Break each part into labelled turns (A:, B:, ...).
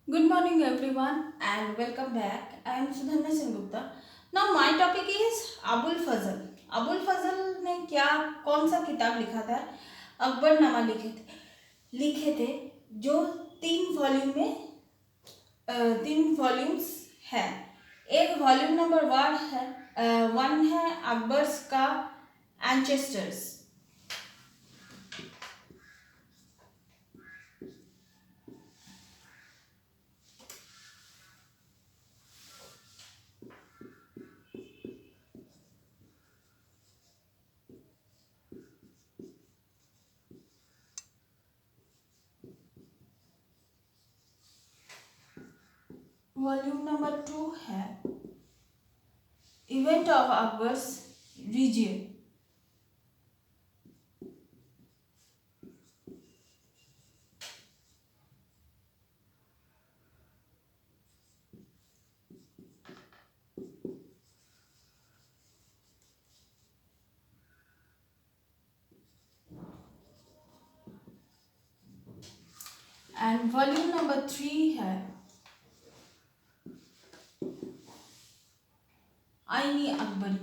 A: Good morning, everyone, and welcome back. I am Sudhanya Sengupta. Now, my topic is Abul Fazl. Abul फजल ने कौन सा किताब लिखा था? अकबरनामा लिखे थे जो तीन वॉल्यूम्स है। एक वॉल्यूम नंबर 1 है अकबर्स का एंचेस्टर्स। वॉल्यूम नंबर 2 है event of Akbar's region. And volume number 3 है आईनी अकबरी।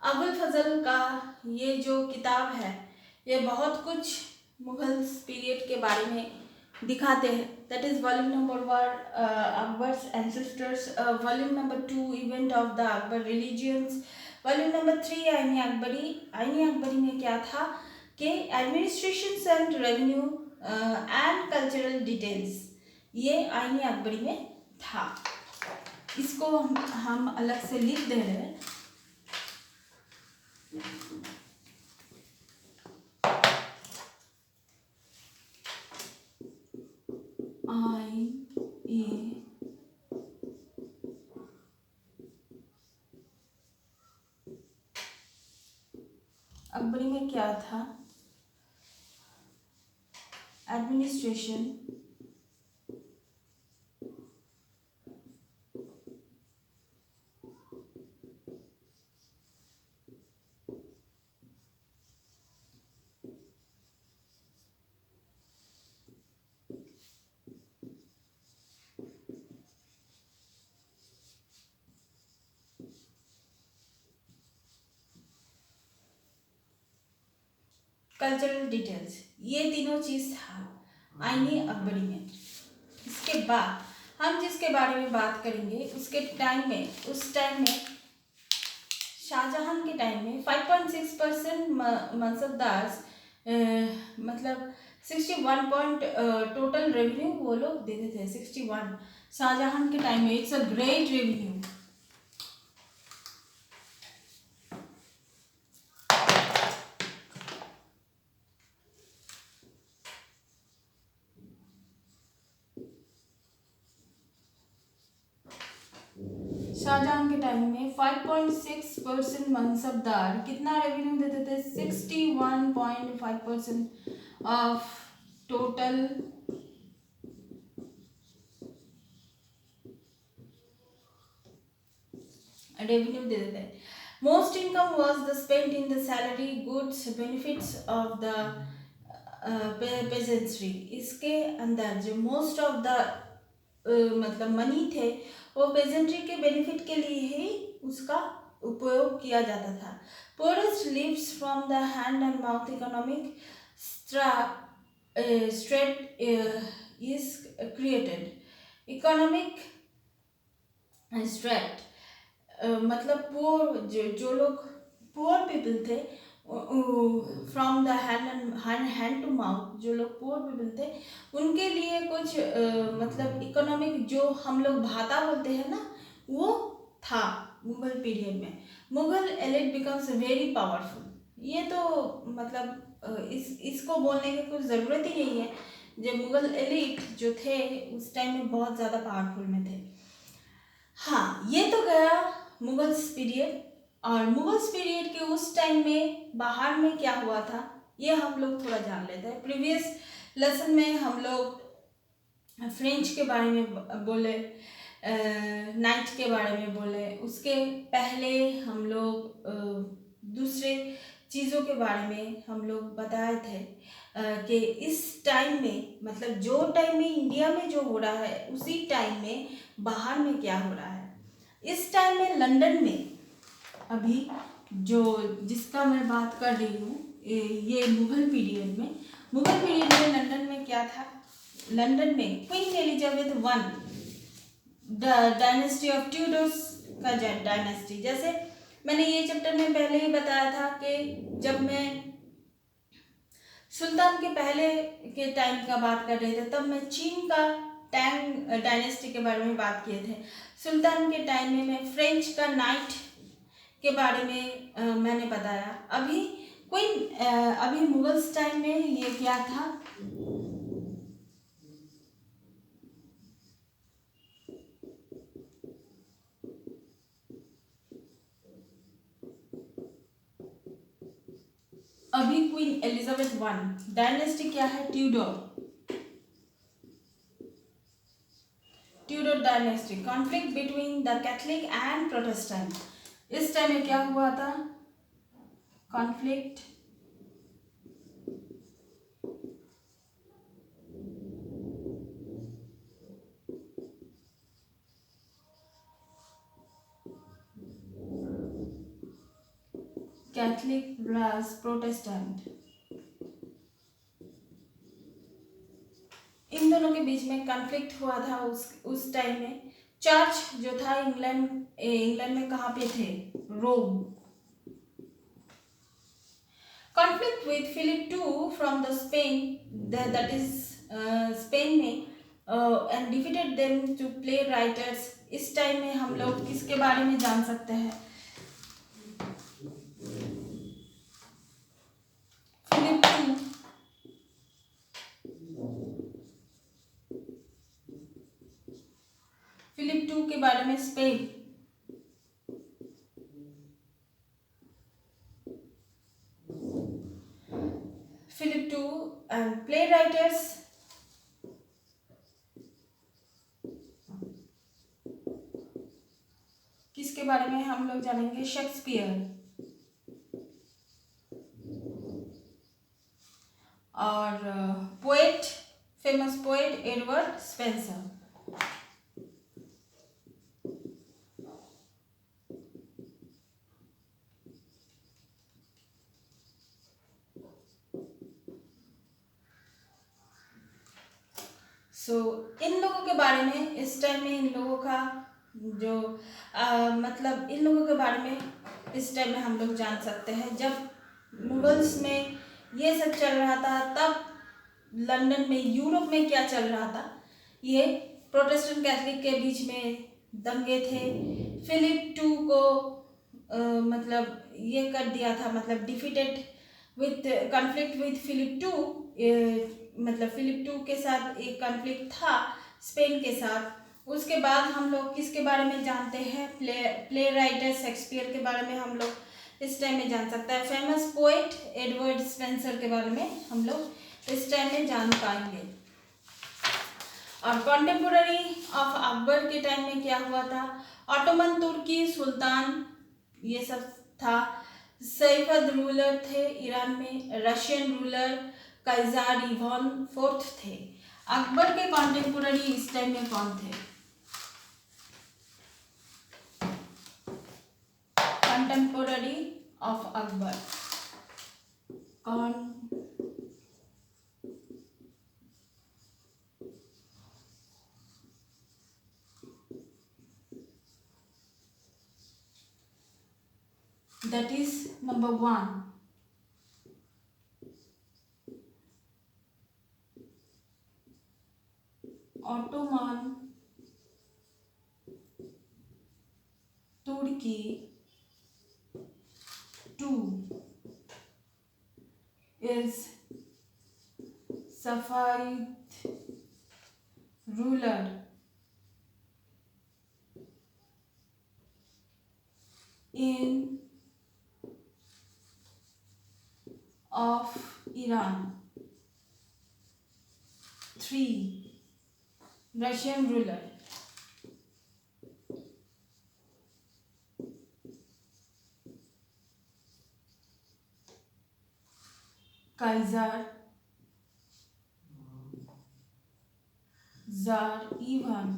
A: अबुल फजल का ये जो किताब है ये बहुत कुछ मुगल पीरियड के बारे में दिखाते हैं। That is volume number 1 Akbar's ancestors, volume number 2 event of the Akbar religions, volume number 3 आईनी अकबरी। आईनी अकबरी में क्या था कि administration and revenue and cultural details, ये आईनी अकबरी में था। इसको हम अलग से लिख दे रहे हैं। अकबरी में क्या था? एडमिनिस्ट्रेशन, कल्चरल डिटेल्स, ये तीनों चीज था आईनी अकबरी में। इसके बाद हम जिसके बारे में बात करेंगे उस टाइम में शाहजहां के टाइम में 5.6% मनसबदार, मतलब 61 पॉइंट टोटल रेवेन्यू वो लोग देते थे। 61 शाहजहां के टाइम में, it's a great revenue. Shahjahan के टाइम में 5.6% मनसबदार कितना रेवेन्यू देते थे? 61.5% ऑफ टोटल रेवेन्यू देते थे। Most income was the spent in the salary, goods, benefits of the pageantry. इसके अंदर जो मोस्ट ऑफ द मतलब मनी थे वो पेजेंट्री के बेनिफिट के लिए ही उसका उपयोग किया जाता था। Poorest lives from the hand and mouth economic strait is created. Economic strait मतलब पुअर, जो लोग पुअर पीपल थे, from the hand to mouth, जो लोग पुअर पीपल थे उनके लिए कुछ मतलब इकोनॉमिक, जो हम लोग भाता बोलते हैं ना, वो था मुगल पीरियड में। Mughal elite becomes very powerful. ये तो मतलब इसको बोलने की कुछ ज़रूरत ही नहीं है। जब मुगल एलिट जो थे उस टाइम में बहुत ज़्यादा पावरफुल में थे। हाँ, ये तो गया मुगल्स पीरियड। और मुगल्स पीरियड के उस टाइम में बाहर में क्या हुआ था ये हम लोग थोड़ा जान लेते हैं। प्रीवियस लेसन में हम लोग फ्रेंच के बारे में बोले, नाइट के बारे में बोले, उसके पहले हम लोग दूसरे चीज़ों के बारे में हम लोग बताए थे कि इस टाइम में, मतलब जो टाइम में इंडिया में जो हो रहा है उसी टाइम में बाहर में क्या हो रहा है। इस टाइम में लंदन में अभी जो जिसका मैं बात कर रही हूँ, ये मुगल पीरियड में लंदन में क्या था। लंदन में queen Elizabeth one, dynasty of Tudors का डायनेस्टी, जैसे मैंने ये चैप्टर में पहले ही बताया था कि जब मैं सुल्तान के पहले के टाइम का बात कर रहे थे तब मैं चीन का टैंग डायनेस्टी के बारे में बात किए थे। सुल्तान के टाइम में मैं फ्रेंच का नाइट के बारे में मैंने बताया। अभी मुगल्स टाइम में ये क्या था, अभी क्वीन एलिजाबेथ वन, डायनेस्टी क्या है, Tudor dynasty, conflict between the Catholic and Protestant. इस टाइम में क्या हुआ था, कॉन्फ्लिक्ट कैथलिक प्लस प्रोटेस्टेंट, इन दोनों के बीच में कॉन्फ्लिक्ट हुआ था। उस टाइम में चर्च जो था इंग्लैंड में कहाँ पे थे, Rome. Conflict with Philip two from the Spain, that is Spain में, and defeated them to play writers. इस टाइम में हम लोग किसके बारे में जान सकते हैं, फिलिप टू, फिलिप टू के बारे में, Spain. Philip two and play writers, किसके बारे में हम लोग जानेंगे, शेक्सपियर और poet, famous poet Edward Spenser. इन लोगों के बारे में इस टाइम में, इन लोगों का जो मतलब इन लोगों के बारे में इस टाइम में हम लोग जान सकते हैं। जब मुगल्स में ये सब चल रहा था तब लंदन में, यूरोप में क्या चल रहा था, ये प्रोटेस्टेंट कैथलिक के बीच में दंगे थे। फिलिप टू को मतलब ये कर दिया था, मतलब defeated with conflict with Philip two, मतलब फिलिप टू के साथ एक कॉन्फ्लिक्ट था स्पेन के साथ। उसके बाद हम लोग किसके बारे में जानते हैं, प्ले राइटर शेक्सपियर के बारे में हम लोग इस टाइम में जान सकते हैं। फेमस पोएट एडवर्ड स्पेंसर के बारे में हम लोग इस टाइम में जान पाएंगे। और कॉन्टेम्पोररी ऑफ अकबर के टाइम में क्या हुआ था, ऑटोमन तुर्की सुल्तान ये सब था। सैफद रूलर थे ईरान में, रशियन रूलर काइजार इवान फोर्थ थे। अकबर के कॉन्टेम्पोररी इस टाइम में कौन थे, कंटेम्पोररी ऑफ अकबर, कौन, that is number 1, Ottoman Turkey, 2 is Safavid ruler in of Iran, 3 Russian ruler, Kaizer, jar Ivan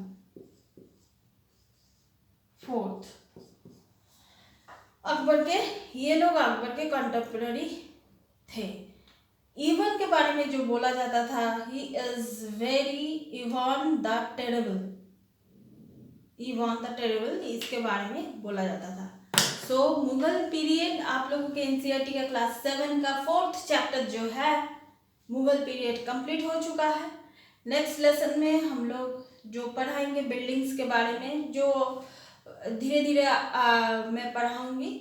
A: fourth. Akbar के, ये लोग अकबर के कंटेम्पररी थे। इवान के बारे में जो बोला जाता था, he is very Ivan the terrible, Ivan the terrible, इसके बारे में बोला जाता था। सो मुगल पीरियड आप लोगों के एनसीईआरटी का क्लास 7 का 4th चैप्टर जो है मुगल पीरियड कंप्लीट हो चुका है। नेक्स्ट लेसन में हम लोग जो पढ़ाएंगे बिल्डिंग्स के बारे में, जो धीरे धीरे मैं पढ़ाऊंगी।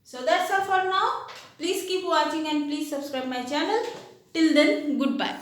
A: So that's all for now. Please keep watching and please subscribe my channel. Till then, good bye.